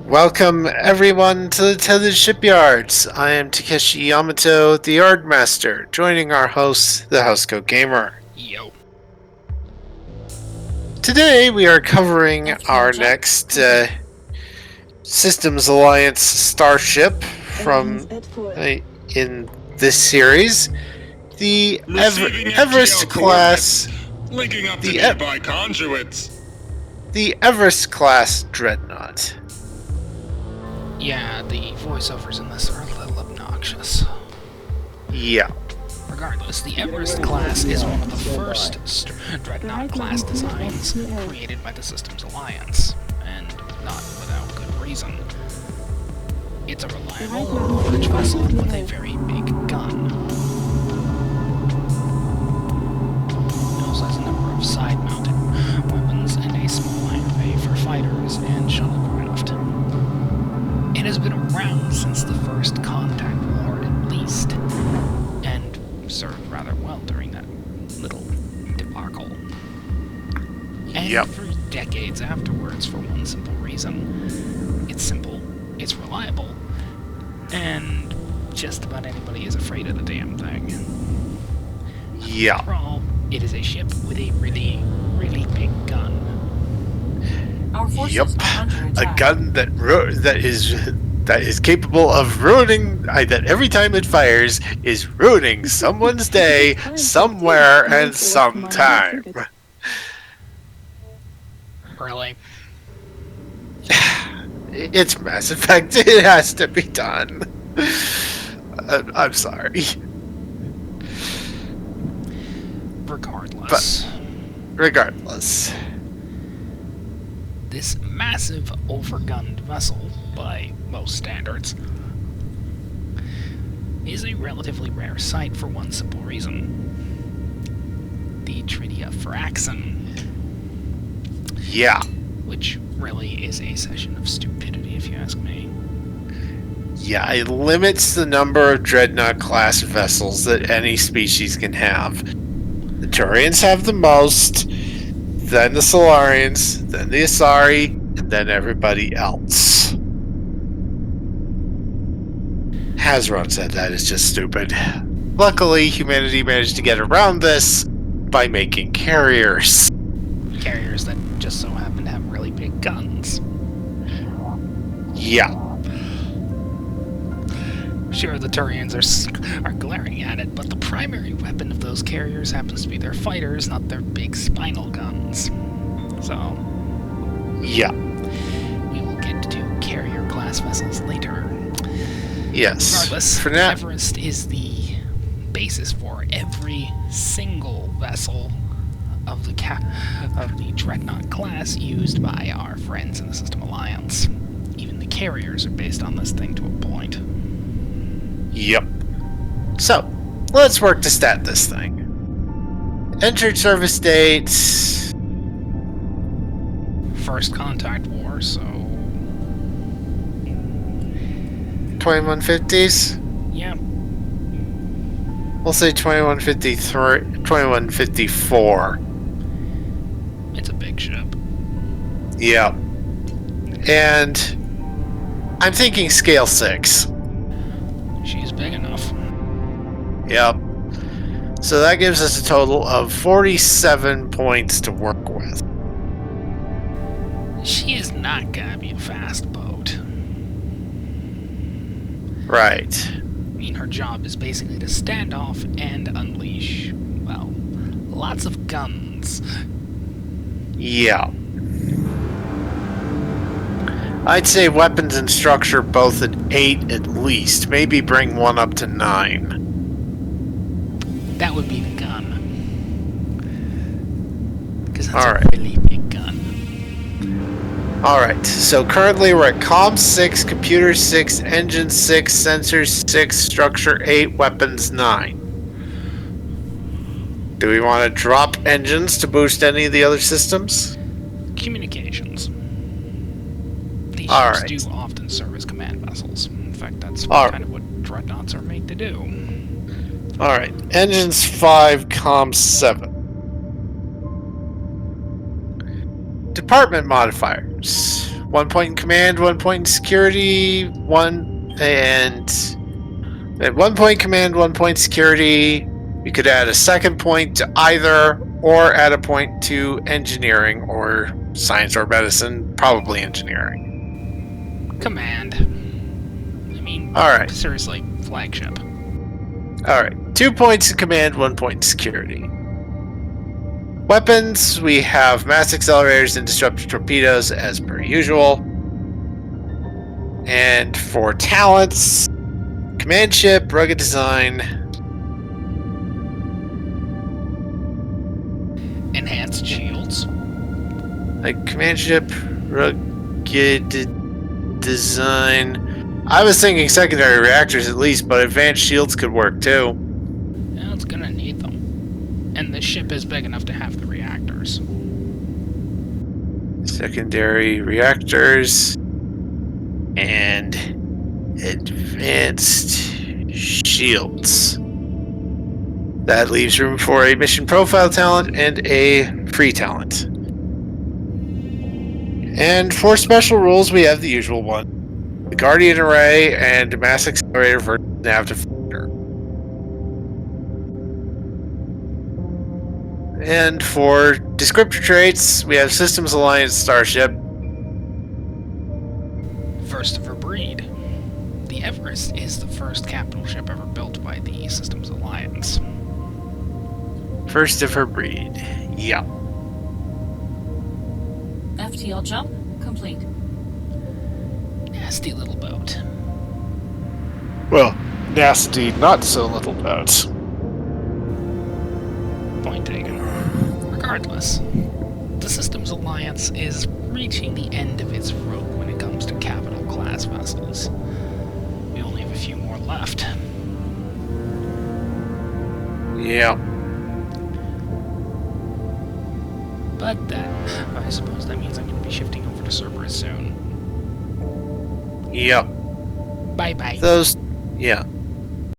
Welcome everyone to the Tethys Shipyards. I am Takeshi Yamato, the Yardmaster, joining our host, the Housecoat Gamer. Yo. Today we are covering our next Systems Alliance starship from in this series, the Everest-Class. Linking up to nearby conduits. The Everest-Class dreadnought. Yeah, the voiceovers in this are a little obnoxious. Yeah. Regardless, the Everest-Class is one of the first dreadnought-class designs created by the Systems Alliance, and not without good reason. It's a reliable, large vessel with a very big gun. It also has a number of side-mounted weapons and a small hangar bay for fighters and shuttlecraft. It has been around since the first Contact War, at least, and served rather well during that little debacle. And for decades afterwards, for one simple reason. It's simple, it's reliable, and just about anybody is afraid of the damn thing. Yeah. After all, it is a ship with a really, really big gun. Yep, a gun that is capable of ruining. That every time it fires is ruining someone's day, somewhere, and sometime. Really? It's Mass Effect. It has to be done. I'm sorry. Regardless. This massive, overgunned vessel, by most standards, is a relatively rare sight for one simple reason. The Treaty of Firaxon. Yeah. Which really is a session of stupidity, if you ask me. Yeah, it limits the number of Dreadnought-class vessels that any species can have. The Turians have the most, then the Solarians, then the Asari, and then everybody else. Hazron said that is just stupid. Luckily, humanity managed to get around this by making carriers. Carriers that just so happen to have really big guns. Yeah. Sure, the Turians are glaring at it, but the primary weapon of those carriers happens to be their fighters, not their big spinal guns. So... yeah. We will get to carrier-class vessels later. Yes. Regardless, for now, Everest is the basis for every single vessel of the Dreadnought class used by our friends in the System Alliance. Even the carriers are based on this thing to a point. Yep. So, let's work to stat this thing. Entered service date... First Contact War, so... 2150s? Yeah. We'll say 2153... 2154. It's a big ship. Yep. And... I'm thinking scale 6. She's big enough. Yep. So that gives us a total of 47 points to work with. She is not gonna be a fast boat. Right. I mean, her job is basically to stand off and unleash, well, lots of guns. Yeah. I'd say weapons and structure both at 8 at least. Maybe bring one up to 9. That would be the gun. Because that's a really big gun. Alright, so currently we're at Comm 6, Computer 6, Engine 6, Sensors 6, Structure 8, Weapons 9. Do we want to drop engines to boost any of the other systems? Communications. These ships do often serve as command vessels. In fact, that's kind of what dreadnoughts are made to do. Alright, Engines 5, Comm 7. Department modifiers. 1 point in command, 1 point in security, 1 and at 1 point command, 1 point security. You could add a second point to either, or add a point to engineering or science or medicine, probably engineering. Command. I mean, Alright. seriously, flagship. Alright. 2 points in command, 1 point in security. Weapons, we have mass accelerators and disruptive torpedoes as per usual. And for talents, command ship, rugged design, Enhanced shields. like command ship, rugged design. I was thinking secondary reactors at least, but advanced shields could work too. Yeah, it's gonna need them. And the ship is big enough to have the reactors. Secondary reactors and advanced shields. That leaves room for a mission profile talent and a free talent. And for special rules, we have the usual one. The Guardian Array and Mass Accelerator versus Nav Deflector. And for descriptor traits, we have Systems Alliance Starship. First of her breed. The Everest is the first capital ship ever built by the Systems Alliance. First of her breed. Yeah. FTL jump complete. Nasty little boat. Well, nasty, not so little boats. Point taken. Regardless, the Systems Alliance is reaching the end of its rope when it comes to capital class vessels. We only have a few more left. Yeah. But I suppose that means I'm going to be shifting over to Cerberus soon. Yep. Bye-bye. Yeah.